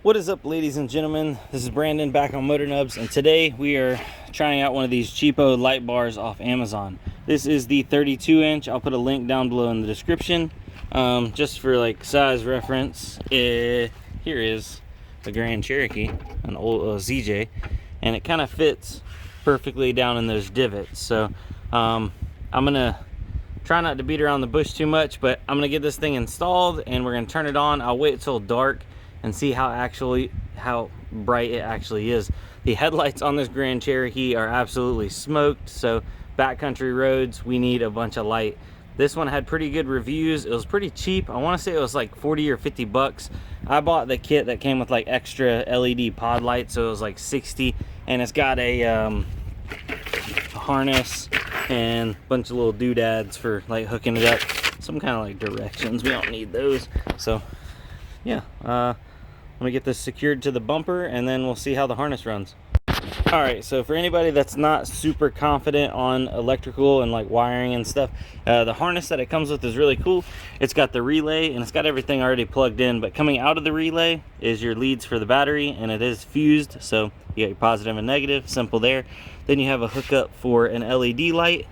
What is up, ladies and gentlemen? This is Brandon back on Motor Nubs, and today we are trying out one of these cheapo light bars off Amazon. This is the 32-inch. I'll put a link down below in the description, just for like size reference. Here is the Grand Cherokee, an old ZJ, and it kind of fits perfectly down in those divots. So I'm gonna try not to beat around the bush too much, but I'm gonna get this thing installed and we're gonna turn it on. I'll wait till dark and see how bright it actually is. The headlights on this Grand Cherokee are absolutely smoked, so backcountry roads, we need a bunch of light. This one had pretty good reviews. It was pretty cheap. I want to say it was like 40 or 50 bucks. I bought the kit that came with like extra LED pod lights, so it was like 60, and it's got a harness and a bunch of little doodads for like hooking it up, some kind of like directions. We don't need those. So yeah, I'm gonna get this secured to the bumper and then we'll see how the harness runs. All right, so for anybody that's not super confident on electrical and like wiring and stuff, the harness that it comes with is really cool. It's got the relay and it's got everything already plugged in, but coming out of the relay is your leads for the battery, and it is fused, so you got your positive and negative, simple there. Then you have a hookup for an LED light,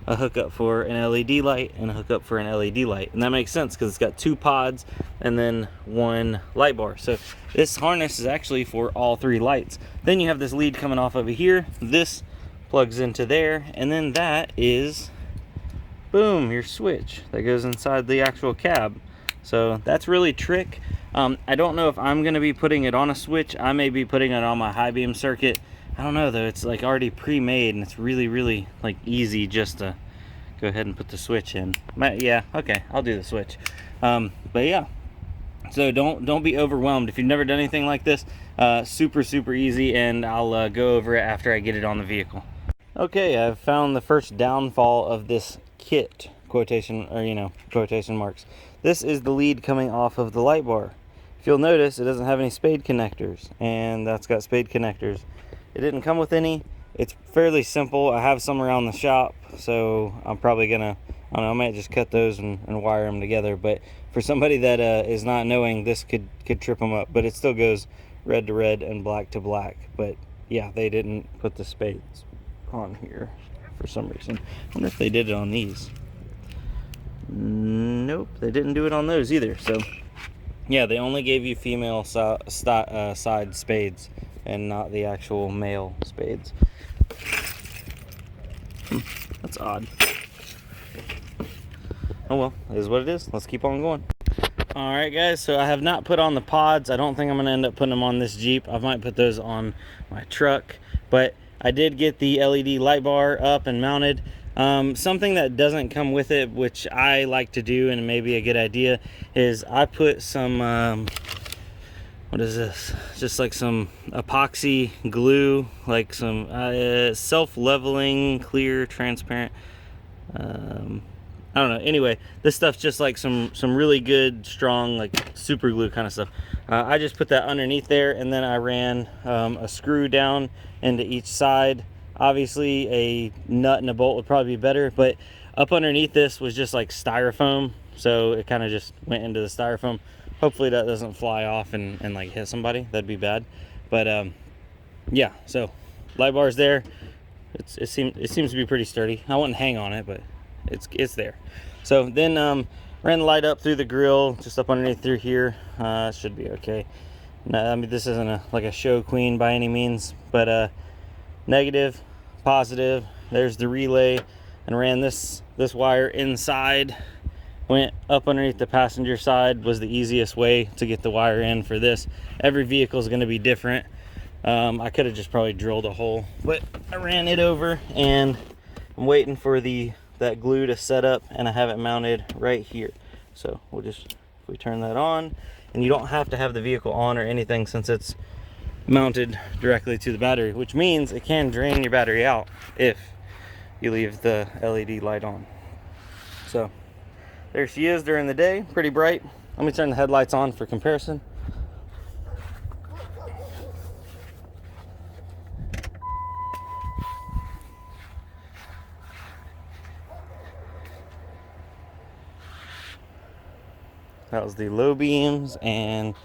a hookup for an LED light, and a hookup for an LED light. And that makes sense because it's got two pods and then one light bar. So this harness is actually for all three lights. Then you have this lead coming off over here. This plugs into there, and then that is, boom, your switch that goes inside the actual cab. So that's really trick. I don't know if I'm going to be putting it on a switch. I may be putting it on my high beam circuit. I don't know though, it's like already pre-made and it's really like easy just to go ahead and put the switch in. Yeah, okay, I'll do the switch. But yeah, so don't be overwhelmed if you've never done anything like this. Super easy, and I'll go over it after I get it on the vehicle. Okay, I've found the first downfall of this kit, quotation marks. This is the lead coming off of the light bar. If you'll notice, it doesn't have any spade connectors, and that's got spade connectors. It didn't come with any. It's fairly simple. I have some around the shop, so I'm probably gonna, I don't know, I might just cut those and wire them together. But for somebody that is not knowing, this could trip them up. But it still goes red to red and black to black. But yeah, they didn't put the spades on here for some reason. I wonder if they did it on these. Nope, they didn't do it on those either. So yeah, they only gave you female side spades and not the actual male spades. That's odd. Oh well, it is what it is. Let's keep on going. Alright guys, so I have not put on the pods. I don't think I'm going to end up putting them on this Jeep. I might put those on my truck. But I did get the LED light bar up and mounted. Something that doesn't come with it, which I like to do and maybe a good idea, is I put some what is this? Just like some epoxy glue, like some self-leveling, clear, transparent. I don't know. Anyway, this stuff's just like some really good, strong, like super glue kind of stuff. I just put that underneath there, and then I ran a screw down into each side. Obviously, a nut and a bolt would probably be better, but up underneath this was just like styrofoam, so it kind of just went into the styrofoam. Hopefully that doesn't fly off and like hit somebody. That'd be bad. But yeah, so light bar's there. It seems to be pretty sturdy. I wouldn't hang on it, but it's there. So then ran the light up through the grill, just up underneath through here. Should be okay. No, I mean, this isn't like a show queen by any means, but negative, positive. There's the relay, and ran this wire inside. Went up underneath the passenger side. Was the easiest way to get the wire in for this. Every vehicle is going to be different. I could have just probably drilled a hole, but I ran it over, and I'm waiting for that glue to set up, and I have it mounted right here. So we'll just, if we turn that on, and you don't have to have the vehicle on or anything since it's mounted directly to the battery, which means it can drain your battery out if you leave the LED light on. So there she is during the day, pretty bright. Let me turn the headlights on for comparison. That was the low beams, and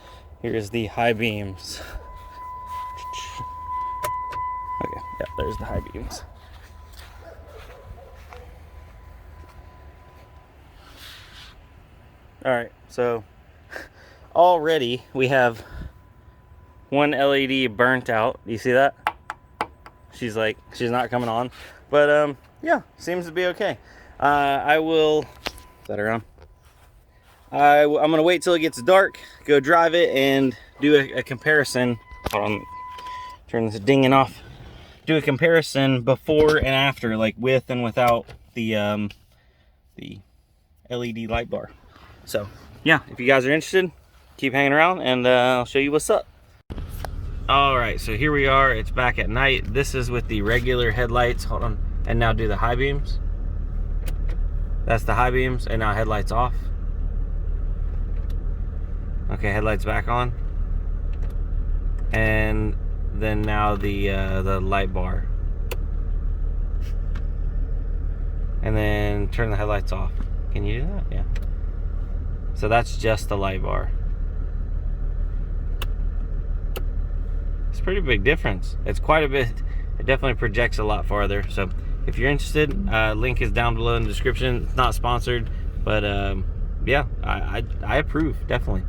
Here's the high beams. Okay, yeah, there's the high beams. All right, so already we have one LED burnt out. You see that? She's not coming on, but yeah, seems to be okay. I will set her on. I'm gonna wait till it gets dark, go drive it, and do a comparison. Hold on, turn this dinging off. Do a comparison before and after, like with and without the LED light bar. So yeah, if you guys are interested, keep hanging around, and I'll show you what's up. All right, so here we are. It's back at night. This is with the regular headlights. Hold on, and now do the high beams. That's the high beams, and now headlights off. Okay, headlights back on, and then now the light bar, and then turn the headlights off. Can you do that? Yeah. So that's just the light bar. It's a pretty big difference. It's quite a bit. It definitely projects a lot farther. So if you're interested, link is down below in the description. It's not sponsored, but yeah, I approve, definitely.